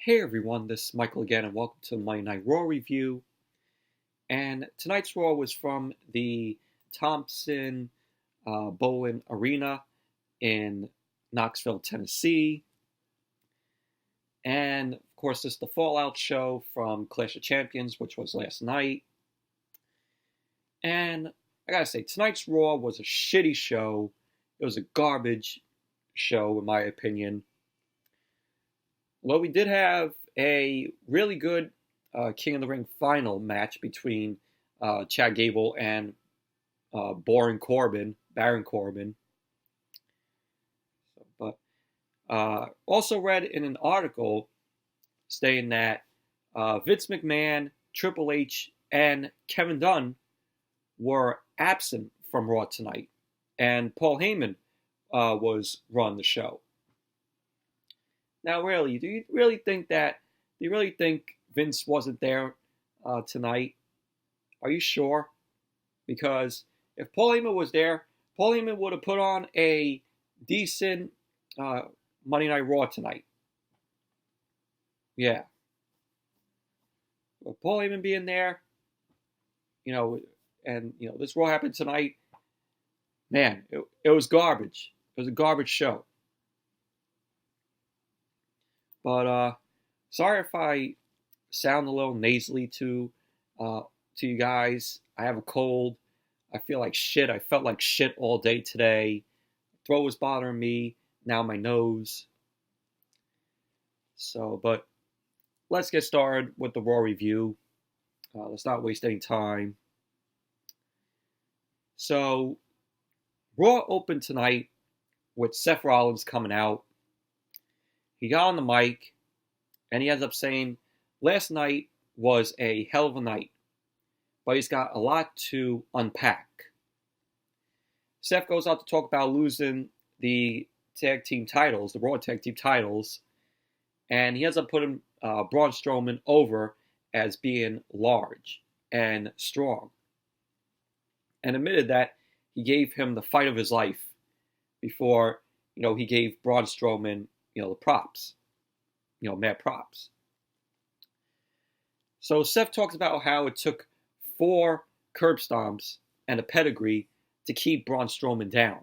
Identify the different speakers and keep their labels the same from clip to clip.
Speaker 1: Hey everyone, this is Michael again, and welcome to my Night Raw review. And tonight's Raw was from the Thompson Bowen Arena in Knoxville, Tennessee. And of course, this is the Fallout show from Clash of Champions, which was last night. And I gotta say, tonight's Raw was a shitty show. It was a garbage show, in my opinion. Well, we did have a really good King of the Ring final match between Chad Gable and Baron Corbin. But also read in an article stating that Vince McMahon, Triple H, and Kevin Dunn were absent from Raw tonight, and Paul Heyman was running the show. Now, really, do you really think Vince wasn't there tonight? Are you sure? Because if Paul Heyman was there, Paul Heyman would have put on a decent Monday Night Raw tonight. Yeah. But Paul Heyman being there, this Raw happened tonight. Man, it was garbage. It was a garbage show. But sorry if I sound a little nasally to you guys. I have a cold. I feel like shit. I felt like shit all day today. Throat was bothering me. Now my nose. But let's get started with the Raw review. Let's not waste any time. So, Raw opened tonight with Seth Rollins coming out. He got on the mic, and he ends up saying, last night was a hell of a night, but he's got a lot to unpack. Seth goes out to talk about losing the tag team titles, the Raw tag team titles, and he ends up putting Braun Strowman over as being large and strong, and admitted that he gave him the fight of his life before, he gave Braun Strowman the props, mad props. So Seth talks about how it took 4 curb stomps and a pedigree to keep Braun Strowman down.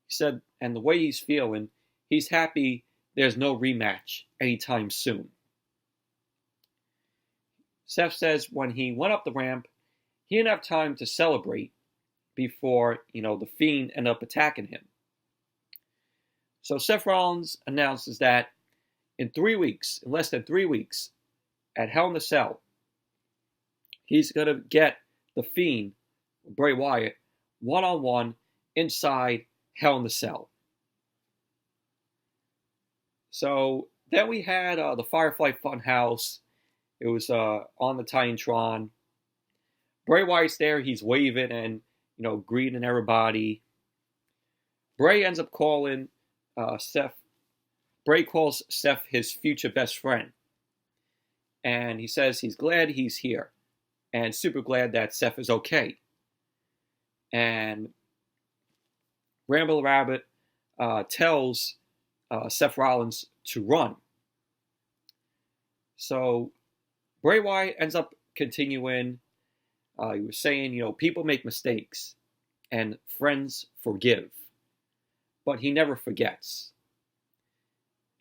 Speaker 1: He said, and the way he's feeling, he's happy there's no rematch anytime soon. Seth says when he went up the ramp, he didn't have time to celebrate before, the Fiend ended up attacking him. So Seth Rollins announces that in less than 3 weeks, at Hell in a Cell, he's going to get the Fiend, Bray Wyatt, one-on-one inside Hell in a Cell. So then we had the Firefly Funhouse. It was on the Titantron. Bray Wyatt's there. He's waving and, greeting everybody. Bray ends up calling Seth. Bray calls Seth his future best friend. And he says he's glad he's here. And super glad that Seth is okay. And Ramble Rabbit tells Seth Rollins to run. So Bray Wyatt ends up continuing. He was saying, people make mistakes. And friends forgive. But he never forgets.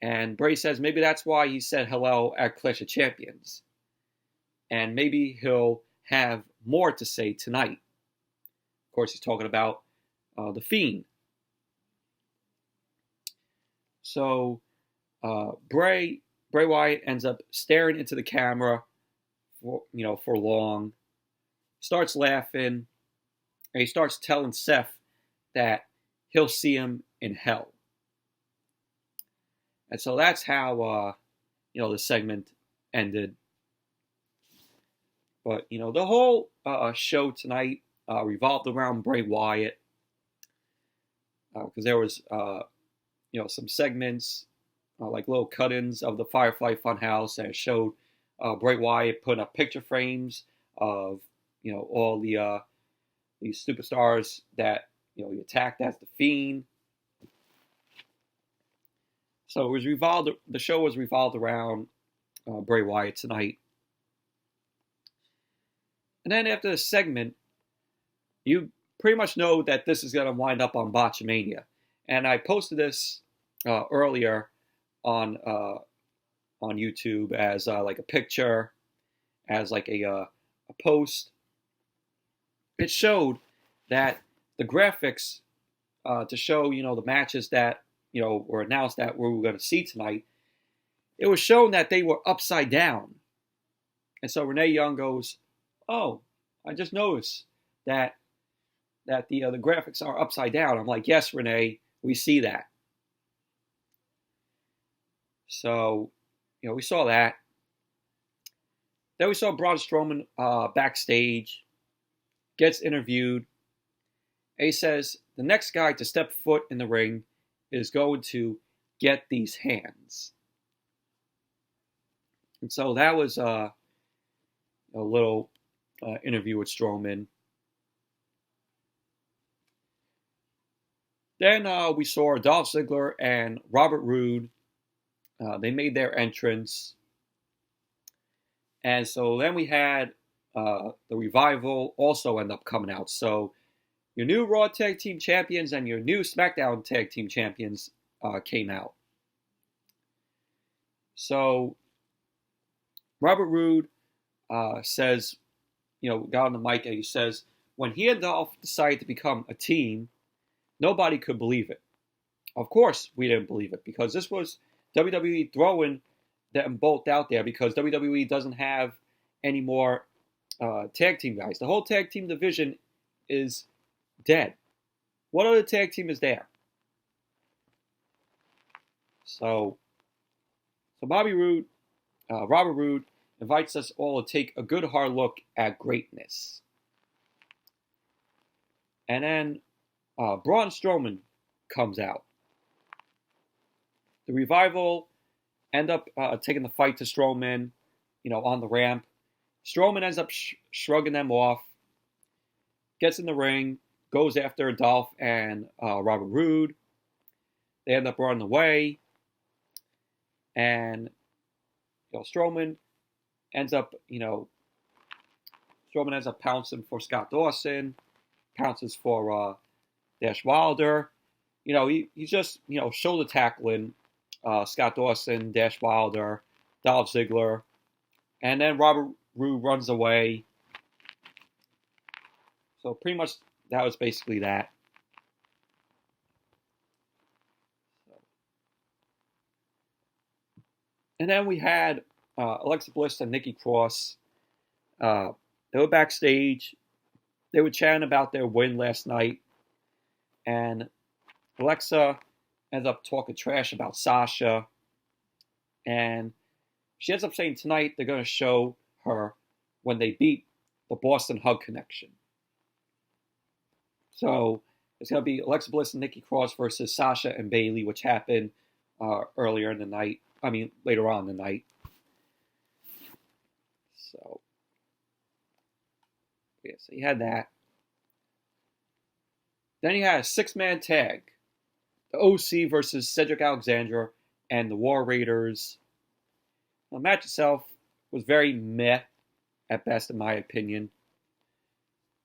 Speaker 1: And Bray says maybe that's why he said hello at Clash of Champions. And maybe he'll have more to say tonight. Of course, he's talking about the Fiend. So Bray Wyatt ends up staring into the camera for long. Starts laughing. And he starts telling Seth that he'll see him in hell. And so that's how, the segment ended. But, the whole show tonight revolved around Bray Wyatt. Because there was, some segments, like little cut-ins of the Firefly Funhouse that showed Bray Wyatt putting up picture frames of, all these superstars that, he attacked as the Fiend. So it was revolved. The show was revolved around Bray Wyatt tonight. And then after the segment, you pretty much know that this is going to wind up on Botchamania. And I posted this earlier on YouTube as like a picture, as like a post. It showed that the graphics to show, the matches that, were announced that we were going to see tonight, it was shown that they were upside down. And so Renee Young goes, "Oh, I just noticed that the graphics are upside down." I'm like, "Yes, Renee, we see that." So, we saw that. Then we saw Braun Strowman backstage, gets interviewed. And he says the next guy to step foot in the ring is going to get these hands. And so that was a little interview with Strowman. Then we saw Dolph Ziggler and Robert Roode. They made their entrance. And so then we had the Revival also end up coming out. So your new Raw Tag Team Champions and your new SmackDown Tag Team Champions came out. So Robert Roode says, got on the mic and he says, when he and Dolph decided to become a team, nobody could believe it. Of course, we didn't believe it because this was WWE throwing them both out there because WWE doesn't have any more tag team guys. The whole tag team division is dead. What other tag team is there? So Robert Roode invites us all to take a good hard look at greatness. And then Braun Strowman comes out. The Revival end up taking the fight to Strowman, on the ramp. Strowman ends up shrugging them off, gets in the ring, goes after Dolph and Robert Roode. They end up running away. And, Strowman ends up pouncing for Scott Dawson, pounces for Dash Wilder. He's just, shoulder tackling Scott Dawson, Dash Wilder, Dolph Ziggler. And then Robert Roode runs away. So pretty much that was basically that. And then we had Alexa Bliss and Nikki Cross. They were backstage. They were chatting about their win last night. And Alexa ends up talking trash about Sasha. And she ends up saying tonight they're going to show her when they beat the Boston Hug Connection. So it's going to be Alexa Bliss and Nikki Cross versus Sasha and Bayley, which happened later on in the night. So you had that. Then you had a 6-man tag. The OC versus Cedric Alexander and the War Raiders. The match itself was very meh at best, in my opinion.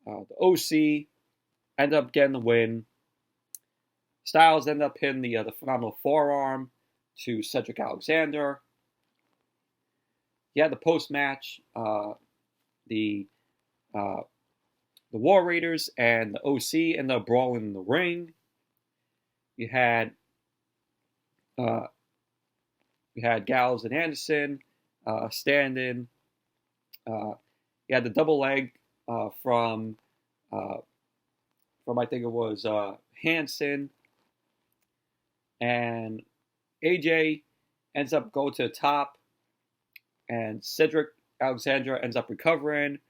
Speaker 1: The OC ended up getting the win. Styles ended up hitting the phenomenal forearm to Cedric Alexander. You had the post-match, the War Raiders and the OC ended up brawling in the ring. You had Gallows and Anderson standing. You had the double leg from I think it was Hanson, and AJ ends up going to the top, and Cedric Alexander ends up recovering.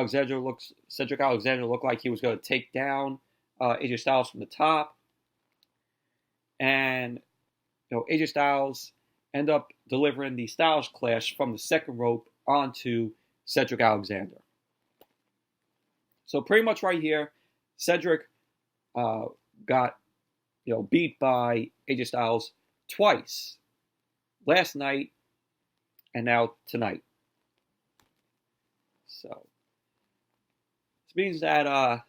Speaker 1: Cedric Alexander looked like he was going to take down AJ Styles from the top, and AJ Styles end up delivering the Styles Clash from the second rope onto Cedric Alexander. So pretty much right here, Cedric got beat by AJ Styles twice. Last night and now tonight. So this means that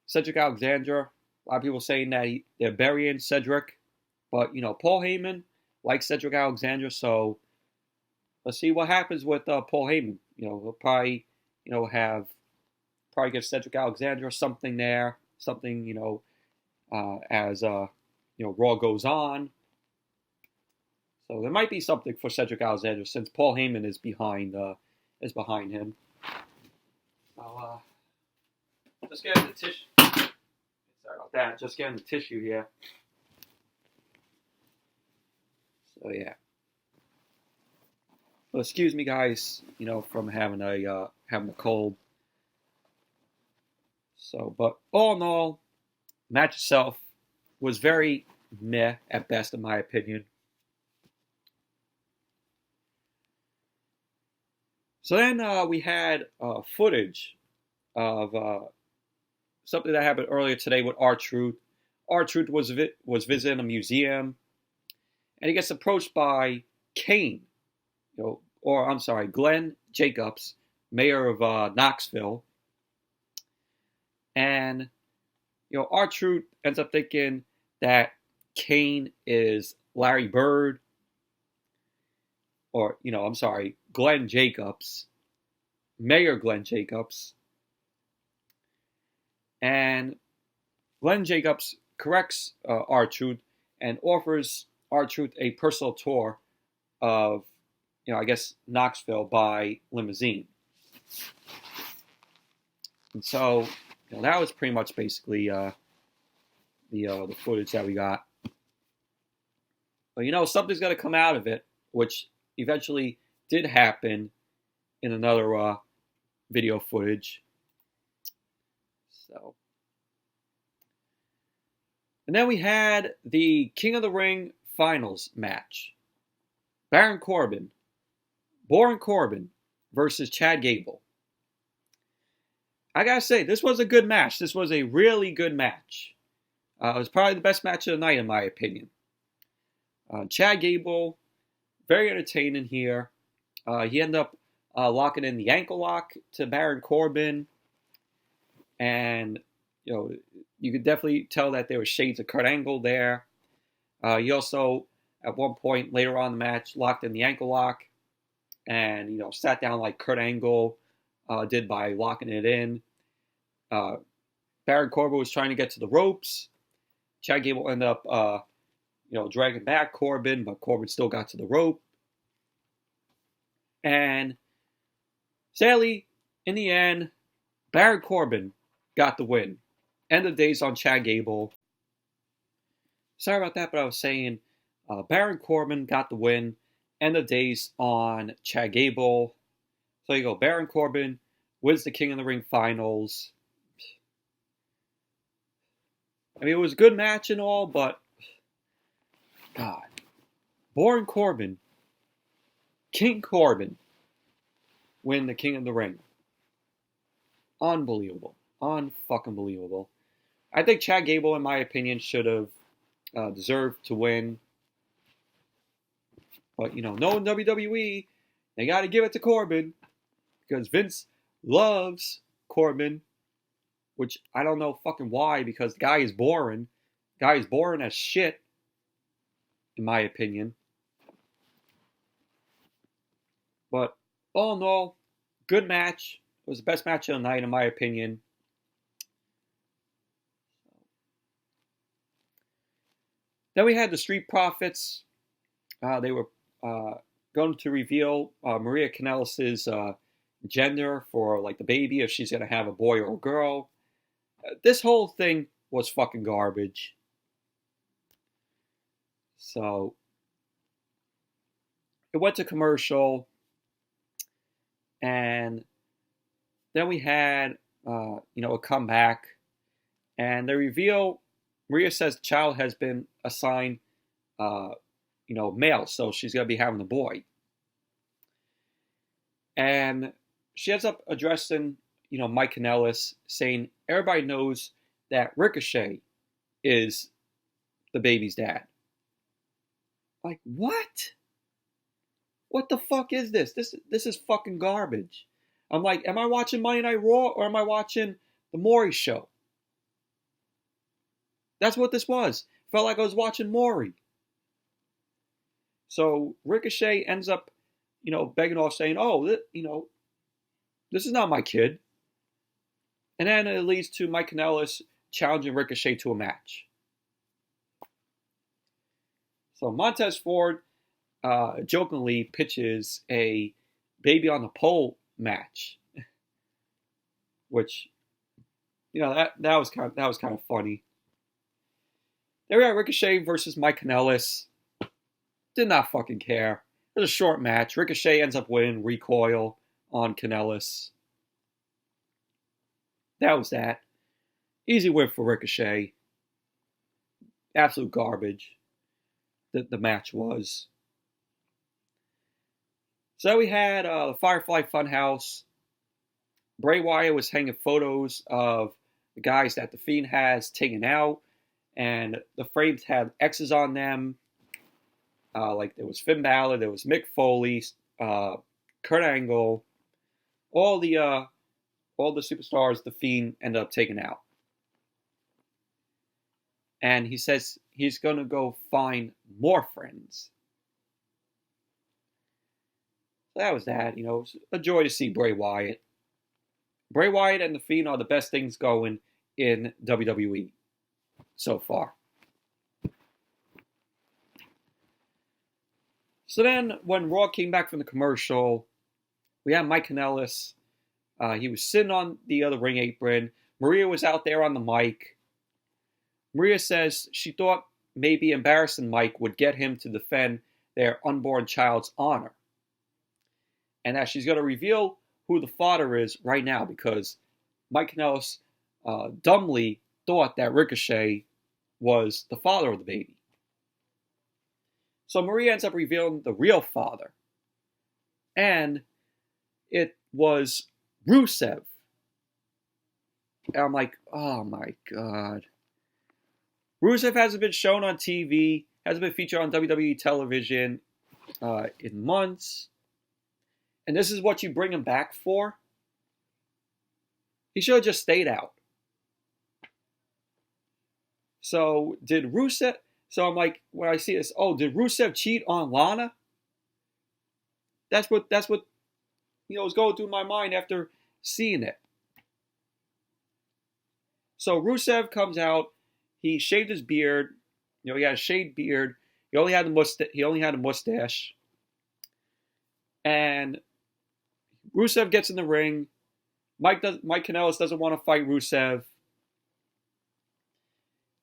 Speaker 1: Cedric Alexander, a lot of people saying that they're burying Cedric, but Paul Heyman likes Cedric Alexander, so let's see what happens with Paul Heyman. He'll probably give Cedric Alexander something there, something as Raw goes on. So there might be something for Cedric Alexander since Paul Heyman is behind him. So just getting the tissue. Sorry about that. Just getting the tissue here. So yeah. Well, excuse me, guys. From having a cold. So, but all in all, the match itself was very meh at best, in my opinion. So then we had footage of something that happened earlier today with R-Truth. R-Truth was visiting a museum, and he gets approached by Kane, Glen Jacobs, mayor of Knoxville, and R-Truth ends up thinking that Kane is Larry Bird, or Glen Jacobs, Mayor Glen Jacobs, and Glen Jacobs corrects R-Truth and offers R-Truth a personal tour of, Knoxville by limousine. And so that was pretty much basically the footage that we got. But something's going to come out of it, which eventually did happen in another video footage. So, and then we had the King of the Ring finals match. Baron Corbin versus Chad Gable. I gotta say, this was a good match. This was a really good match. It was probably the best match of the night, in my opinion. Chad Gable, very entertaining here. He ended up locking in the ankle lock to Baron Corbin. And, you could definitely tell that there were shades of Kurt Angle there. He also, at one point later on in the match, locked in the ankle lock. And, sat down like Kurt Angle did by locking it in. Baron Corbin was trying to get to the ropes. Chad Gable ended up, dragging back Corbin, but Corbin still got to the rope. And sadly, in the end, Baron Corbin got the win. End of days on Chad Gable. Sorry about that, but I was saying Baron Corbin got the win. End of days on Chad Gable. So you go, Baron Corbin wins the King of the Ring finals. I mean, it was a good match and all, but God, Baron Corbin, King Corbin, win the King of the Ring. Unbelievable. Unfucking believable. I think Chad Gable, in my opinion, should have deserved to win. But, knowing WWE, they got to give it to Corbin. Because Vince loves Corbin. Which I don't know fucking why, because the guy is boring. The guy is boring as shit, in my opinion. But all in all, good match. It was the best match of the night, in my opinion. Then we had the Street Profits. They were going to reveal Maria Kanellis' gender for like the baby, if she's going to have a boy or a girl. This whole thing was fucking garbage. So it went to commercial, and then we had a comeback, and they reveal Maria says the child has been assigned male, so she's gonna be having a boy, and she ends up addressing Mike Kanellis, saying everybody knows that Ricochet is the baby's dad. Like, what? What the fuck is this? This is fucking garbage. I'm like, am I watching Monday Night Raw or am I watching the Maury show? That's what this was. Felt like I was watching Maury. So Ricochet ends up, begging off, saying, "Oh, this is not my kid." And then it leads to Mike Kanellis challenging Ricochet to a match. So Montez Ford jokingly pitches a baby on the pole match, which, that was kind of funny. There we are, Ricochet versus Mike Kanellis. Did not fucking care. It was a short match. Ricochet ends up winning recoil on Kanellis. That was that. Easy win for Ricochet. Absolute garbage. The match was. So we had the Firefly Funhouse. Bray Wyatt was hanging photos of the guys that the Fiend has taken out, and the frames had X's on them. Like there was Finn Balor, there was Mick Foley, Kurt Angle, all the superstars the Fiend ended up taking out. And he says he's gonna go find more friends. So that was that. It was a joy to see Bray Wyatt. Bray Wyatt and the Fiend are the best things going in WWE so far. So then, when Raw came back from the commercial, we had Mike Kanellis. He was sitting on the other ring apron. Maria was out there on the mic. Maria says she thought maybe embarrassing Mike would get him to defend their unborn child's honor. And that she's going to reveal who the father is right now because Mike Kanellis dumbly thought that Ricochet was the father of the baby. So Maria ends up revealing the real father. And it was Rusev. And I'm like, oh my God. Rusev hasn't been shown on TV, hasn't been featured on WWE television in months. And this is what you bring him back for? He should have just stayed out. So did Rusev... So I'm like, when I see this, did Rusev cheat on Lana? That's what was going through my mind after seeing it. So Rusev comes out, he shaved his beard, he had a shaved beard, he only had a mustache. And Rusev gets in the ring. Mike Kanellis doesn't want to fight Rusev.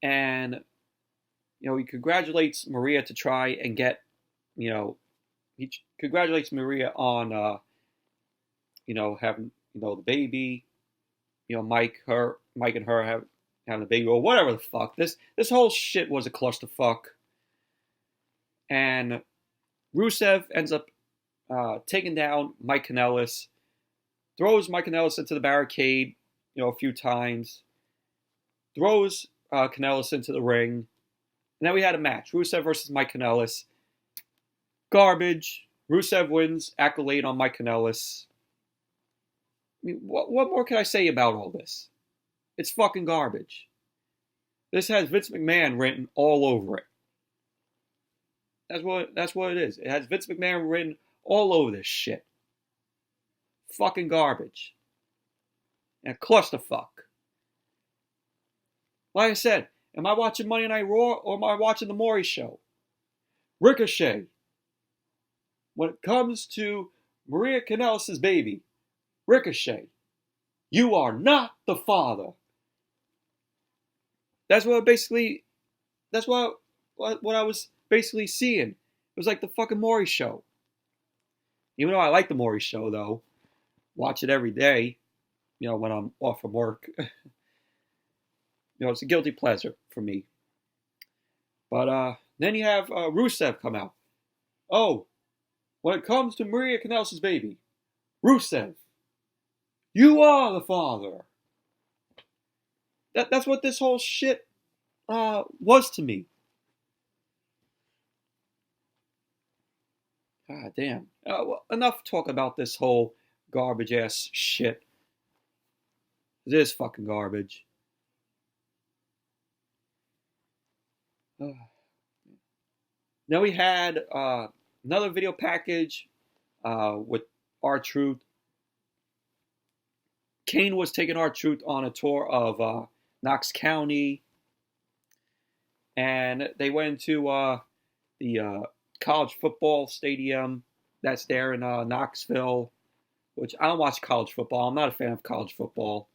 Speaker 1: And he congratulates Maria to try and get, he congratulates Maria on, having, the baby, Mike and her having a baby, or whatever the fuck. This whole shit was a clusterfuck. And Rusev ends up taking down Mike Kanellis, throws Mike Kanellis into the barricade, a few times, throws Kanellis into the ring. And then we had a match. Rusev versus Mike Kanellis. Garbage. Rusev wins. Accolade on Mike Kanellis. I mean, what more can I say about all this? It's fucking garbage. This has Vince McMahon written all over it. That's what it is. It has Vince McMahon written all over this shit. Fucking garbage. And a clusterfuck. Like I said, am I watching Monday Night Raw or am I watching the Maury show? Ricochet. When it comes to Maria Kanellis' baby, Ricochet, you are not the father. That's what I was basically seeing. It was like the fucking Maury show. Even though I like the Maury show though, watch it every day, when I'm off from work. It's a guilty pleasure for me. But then you have Rusev come out. Oh, when it comes to Maria Kanellis' baby, Rusev, you are the father. That's what this whole shit was to me. Ah, damn. Well, enough talk about this whole garbage ass shit. This fucking garbage. Then we had another video package with R-Truth. Kane was taking R-Truth on a tour of Knox County. And they went into the college football stadium that's there in Knoxville, which I don't watch college football. I'm not a fan of college football.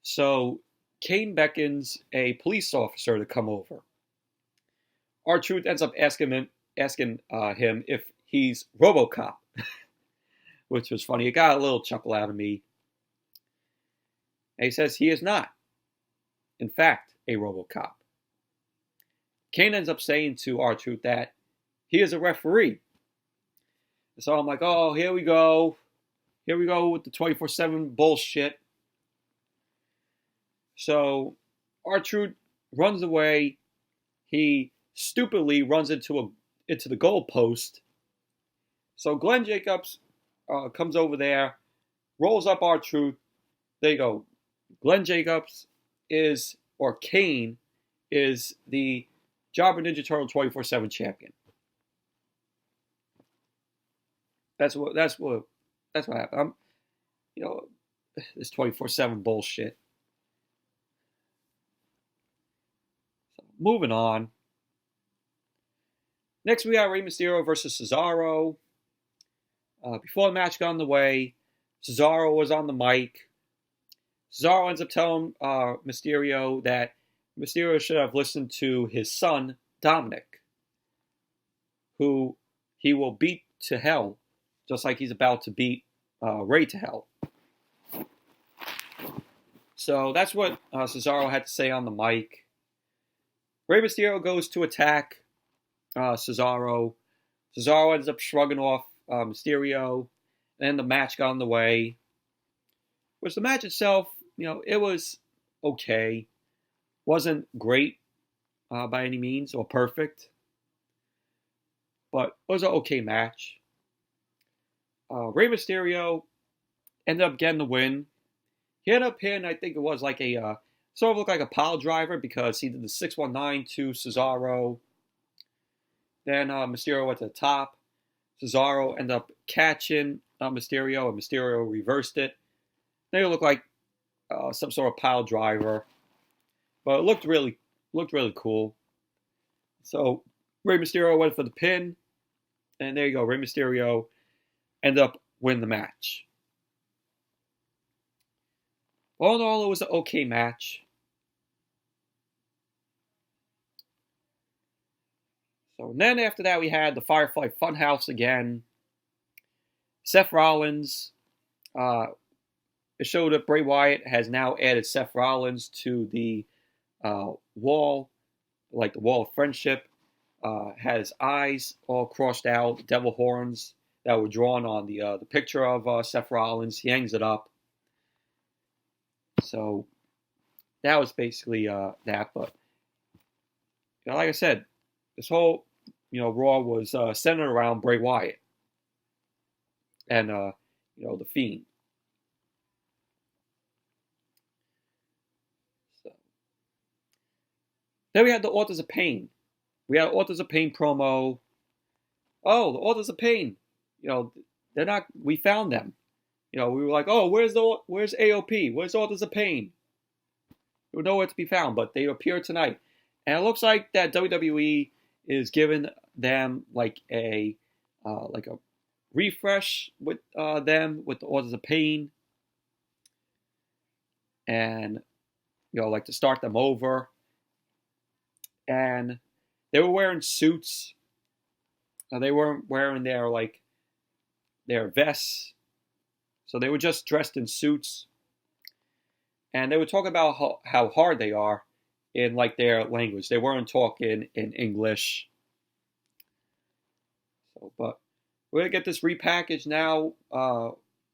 Speaker 1: So Kane beckons a police officer to come over. R-Truth ends up asking him if he's RoboCop, which was funny. It got a little chuckle out of me. And he says he is not, in fact, a RoboCop. Kane ends up saying to R-Truth that he is a referee. So I'm like, oh, here we go. Here we go with the 24/7 bullshit. So R-Truth runs away. He stupidly runs into the goalpost. So Glen Jacobs comes over there, rolls up R-Truth. There you go. Glen Jacobs Kane is the Jobber Ninja Turtle 24/7 champion. That's what happened. This 24/7 bullshit. So, moving on. Next, we got Rey Mysterio versus Cesaro. Before the match got underway, Cesaro was on the mic. Cesaro ends up telling Mysterio that Mysterio should have listened to his son, Dominic, who he will beat to hell, just like he's about to beat Rey to hell. So that's what Cesaro had to say on the mic. Rey Mysterio goes to attack Cesaro. Cesaro ends up shrugging off Mysterio. And the match got underway. Which the match itself, it was okay. Wasn't great by any means or perfect. But it was an okay match. Rey Mysterio ended up getting the win. He ended up hitting, I think it was like a sort of looked like a pile driver because he did the 619 to Cesaro. Then Mysterio went to the top. Cesaro ended up catching Mysterio, and Mysterio reversed it. They looked like some sort of pile driver, but it looked really cool. So Rey Mysterio went for the pin, and there you go. Rey Mysterio ended up winning the match. All in all, it was an okay match. So then after that, we had the Firefly Funhouse again. Seth Rollins. It showed that Bray Wyatt has now added Seth Rollins to the wall, like the wall of friendship. Has eyes all crossed out, devil horns that were drawn on the picture of Seth Rollins. He hangs it up. So that was basically that. But like I said, this whole Raw was centered around Bray Wyatt and the Fiend. So then we had the Authors of Pain. We had Authors of Pain promo. Oh, the Authors of Pain. They're not. We found them. We were like, oh, where's AOP? Where's Authors of Pain? They were nowhere to be found, but they appear tonight, and it looks like that WWE is giving them like a refresh with them with the Authors of Pain, and like to start them over. And they were wearing suits. They weren't wearing their vests. So they were just dressed in suits. And they were talking about how hard they are in their language. They weren't talking in English. So, but we're going to get this repackaged now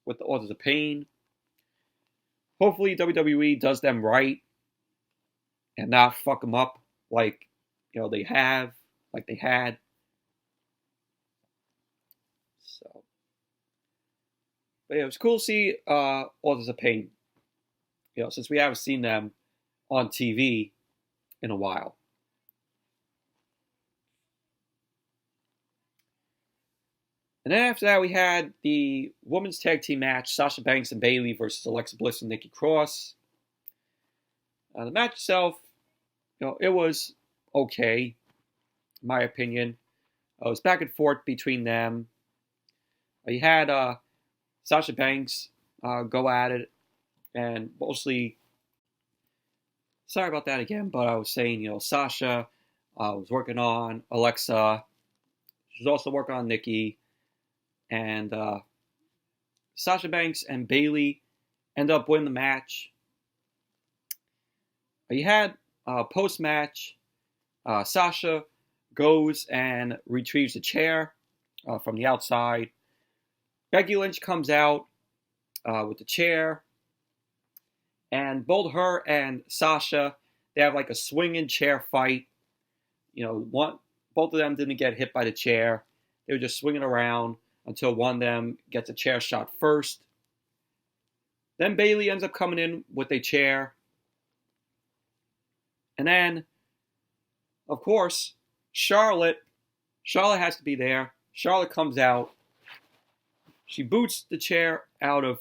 Speaker 1: with the Authors of Pain. Hopefully WWE does them right and not fuck them up like they had. But yeah, it was cool to see Authors of Pain. Since we haven't seen them on TV in a while. And then after that, we had the women's tag team match: Sasha Banks and Bayley versus Alexa Bliss and Nikki Cross. The match itself, it was okay, in my opinion. It was back and forth between them. You had Sasha Banks go at it, and mostly, sorry about that again, but I was saying, Sasha was working on Alexa. She was also working on Nikki. And Sasha Banks and Bayley end up winning the match. You had post-match, Sasha goes and retrieves a chair from the outside. Becky Lynch comes out with the chair. And both her and Sasha, they have like a swinging chair fight. Both of them didn't get hit by the chair. They were just swinging around until one of them gets a chair shot first. Then Bayley ends up coming in with a chair. And then, of course, Charlotte has to be there. Charlotte comes out. She boots the chair out of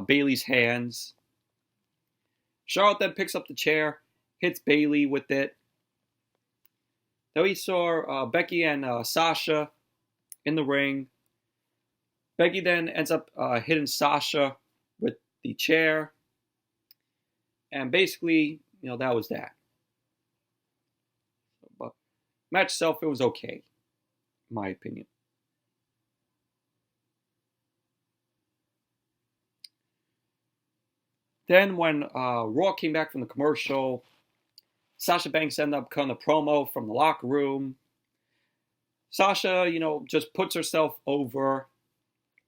Speaker 1: Bayley's hands. Charlotte then picks up the chair, hits Bayley with it. Then we saw Becky and Sasha in the ring. Becky then ends up hitting Sasha with the chair. And basically, that was that. But match itself, it was okay, in my opinion. Then when Raw came back from the commercial, Sasha Banks ended up cutting a promo from the locker room. Sasha, just puts herself over.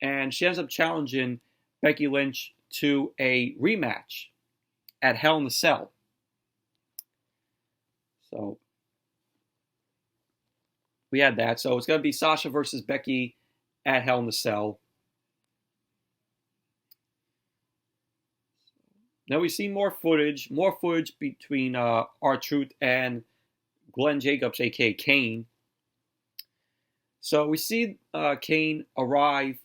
Speaker 1: And she ends up challenging Becky Lynch to a rematch at Hell in a Cell. So we had that. So it's going to be Sasha versus Becky at Hell in a Cell. Now we see more footage between R-Truth and Glen Jacobs, aka Kane. So we see Kane arrive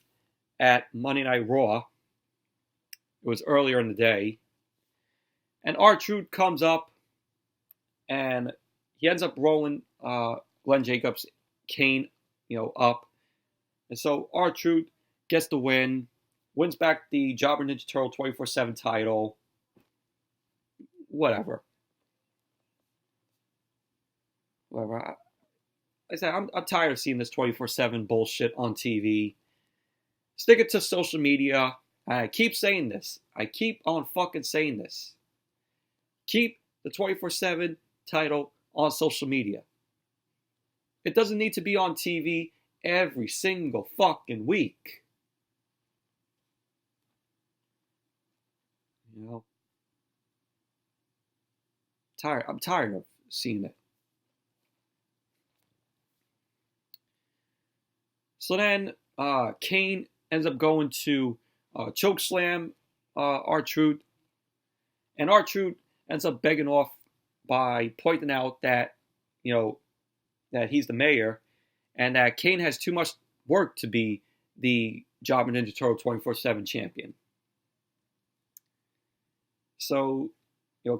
Speaker 1: at Monday Night Raw. It was earlier in the day. And R-Truth comes up and he ends up rolling Glen Jacobs, Kane, up. And so R-Truth gets the win, wins back the Jobber Ninja Turtle 24/7 title. Whatever. Like I said, I'm tired of seeing this 24/7 bullshit on TV. Stick it to social media. I keep saying this. I keep on fucking saying this. Keep the 24/7 title on social media. It doesn't need to be on TV every single fucking week. I'm tired of seeing it. So then Kane ends up going to chokeslam R-Truth. And R-Truth ends up begging off by pointing out that, that he's the mayor and that Kane has too much work to be the Jobber Ninja Turtle 24/7 champion. So,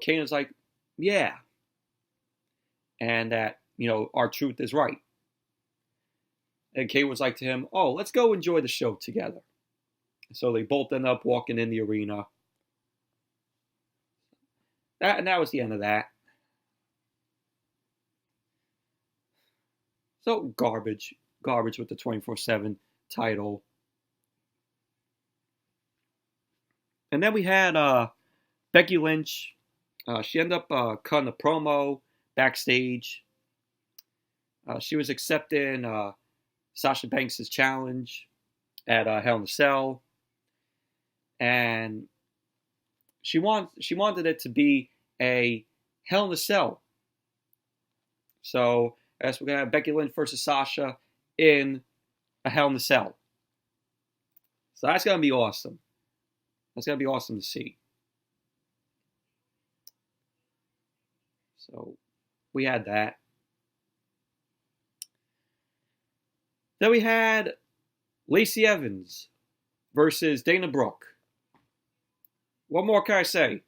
Speaker 1: Kane is like, yeah. And that, R-Truth is right. And Kane was like to him, oh, let's go enjoy the show together. So they both end up walking in the arena. And that was the end of that. So garbage with the 24/7 title. And then we had Becky Lynch. She ended up cutting a promo backstage. She was accepting Sasha Banks' challenge at Hell in a Cell. And she wanted it to be a Hell in a Cell. So I guess we're going to have Becky Lynch versus Sasha in a Hell in a Cell. So that's going to be awesome. That's going to be awesome to see. So we had that. Then we had Lacey Evans versus Dana Brooke. What more can I say?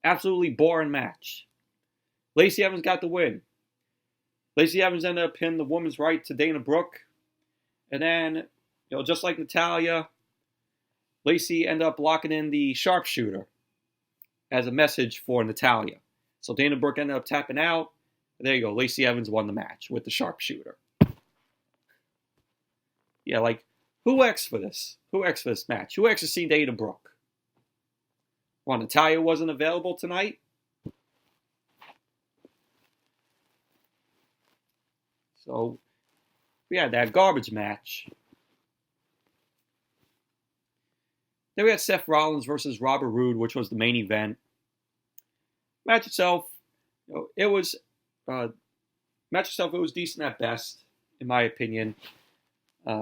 Speaker 1: Absolutely boring match. Lacey Evans got the win. Lacey Evans ended up pinning the woman's right to Dana Brooke. And then, just like Natalya, Lacey ended up locking in the sharpshooter as a message for Natalya. So Dana Brooke ended up tapping out. And there you go. Lacey Evans won the match with the sharpshooter. Yeah, like, who asked for this? Who asked for this match? Who asked to see Dana Brooke? Well, Natalya wasn't available tonight. So we had that garbage match. Then we had Seth Rollins versus Robert Roode, which was the main event. Match itself, it was decent at best, in my opinion.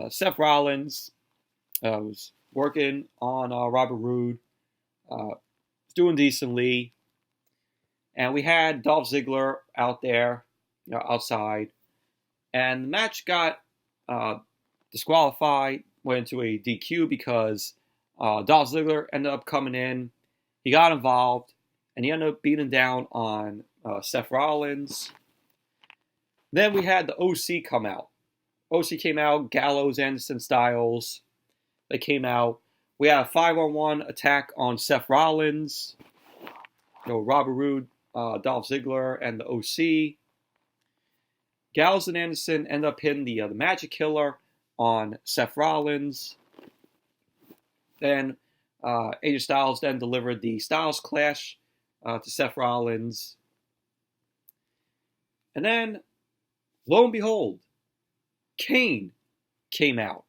Speaker 1: Seth Rollins was working on Robert Roode, was doing decently, and we had Dolph Ziggler out there, outside, and the match got disqualified, went into a DQ because Dolph Ziggler ended up coming in. He got involved, and he ended up beating down on Seth Rollins. Then we had the OC come out. OC came out, Gallows, Anderson, Styles. They came out. We had a 5-on-1 attack on Seth Rollins. Robert Roode, Dolph Ziggler, and the OC. Gallows and Anderson end up hitting the Magic Killer on Seth Rollins. Then AJ Styles then delivered the Styles Clash to Seth Rollins. And then, lo and behold, Kane came out.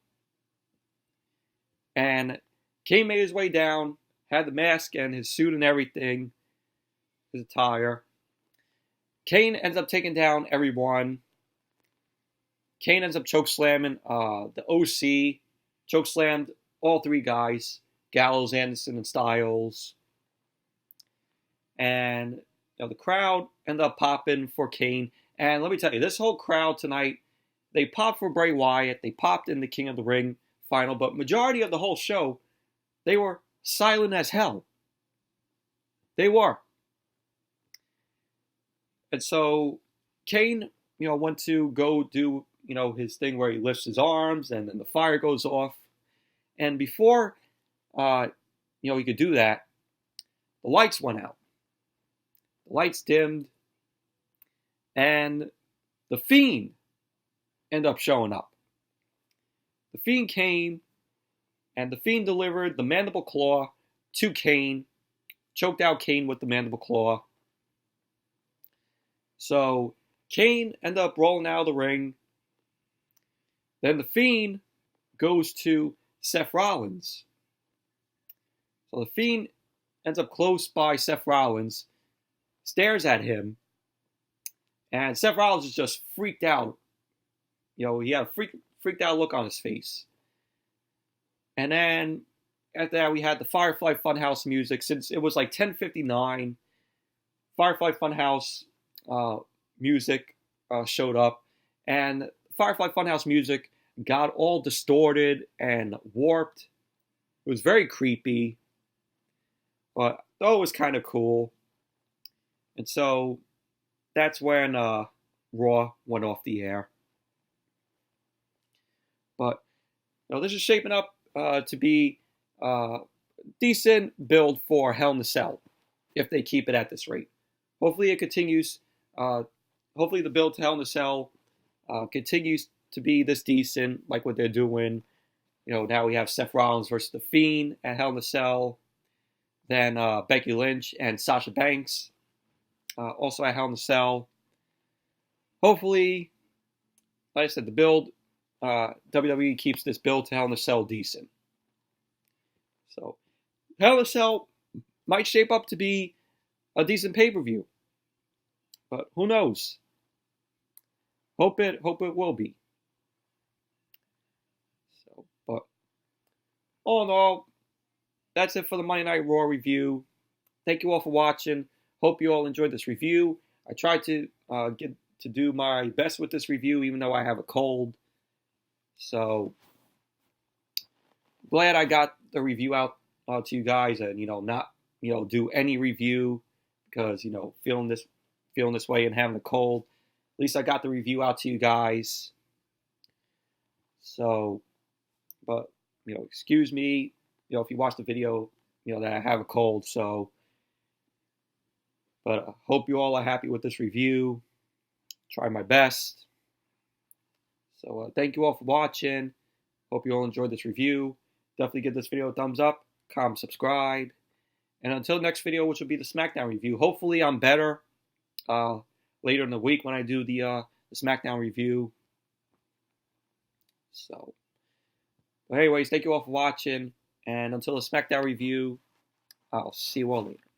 Speaker 1: And Kane made his way down, had the mask and his suit and everything, his attire. Kane ends up taking down everyone. Kane ends up chokeslamming the OC, chokeslammed all three guys, Gallows, Anderson, and Styles. And the crowd ended up popping for Kane. And let me tell you, this whole crowd tonight, they popped for Bray Wyatt. They popped in the King of the Ring final. But majority of the whole show, they were silent as hell. They were. And so Kane, went to go do, his thing where he lifts his arms and then the fire goes off. And before, he could do that, the lights went out. The lights dimmed. And the Fiend ended up showing up. The Fiend came, and the Fiend delivered the mandible claw to Kane, choked out Kane with the mandible claw. So Kane ended up rolling out of the ring. Then the Fiend goes to Seth Rollins. So the Fiend ends up close by Seth Rollins, stares at him, and Seth Rollins is just freaked out. He had a freaked out look on his face. And then after that, we had the Firefly Funhouse music. Since it was like 10:59, Firefly Funhouse music showed up. And Firefly Funhouse music got all distorted and warped. It was very creepy. But though it was kind of cool. And so that's when Raw went off the air. But this is shaping up to be a decent build for Hell in a Cell if they keep it at this rate. Hopefully it continues. Hopefully the build to Hell in a Cell continues to be this decent, like what they're doing. Now we have Seth Rollins versus The Fiend at Hell in a Cell. Then Becky Lynch and Sasha Banks also at Hell in a Cell. Hopefully, like I said, the build, WWE keeps this build to Hell in a Cell decent. So, Hell in a Cell might shape up to be a decent pay-per-view. But who knows? Hope it will be. So, but all in all, that's it for the Monday Night Raw review. Thank you all for watching. Hope you all enjoyed this review. I tried to get to do my best with this review, even though I have a cold. So glad I got the review out to you guys, and not do any review because feeling this way and having a cold. At least I got the review out to you guys. So, but excuse me, if you watch the video, that I have a cold. So, but I hope you all are happy with this review. Try my best. So thank you all for watching. Hope you all enjoyed this review. Definitely give this video a thumbs up, comment, subscribe. And until next video, which will be the SmackDown review. Hopefully I'm better later in the week when I do the SmackDown review. So, but anyways, thank you all for watching. And until the SmackDown review, I'll see you all later.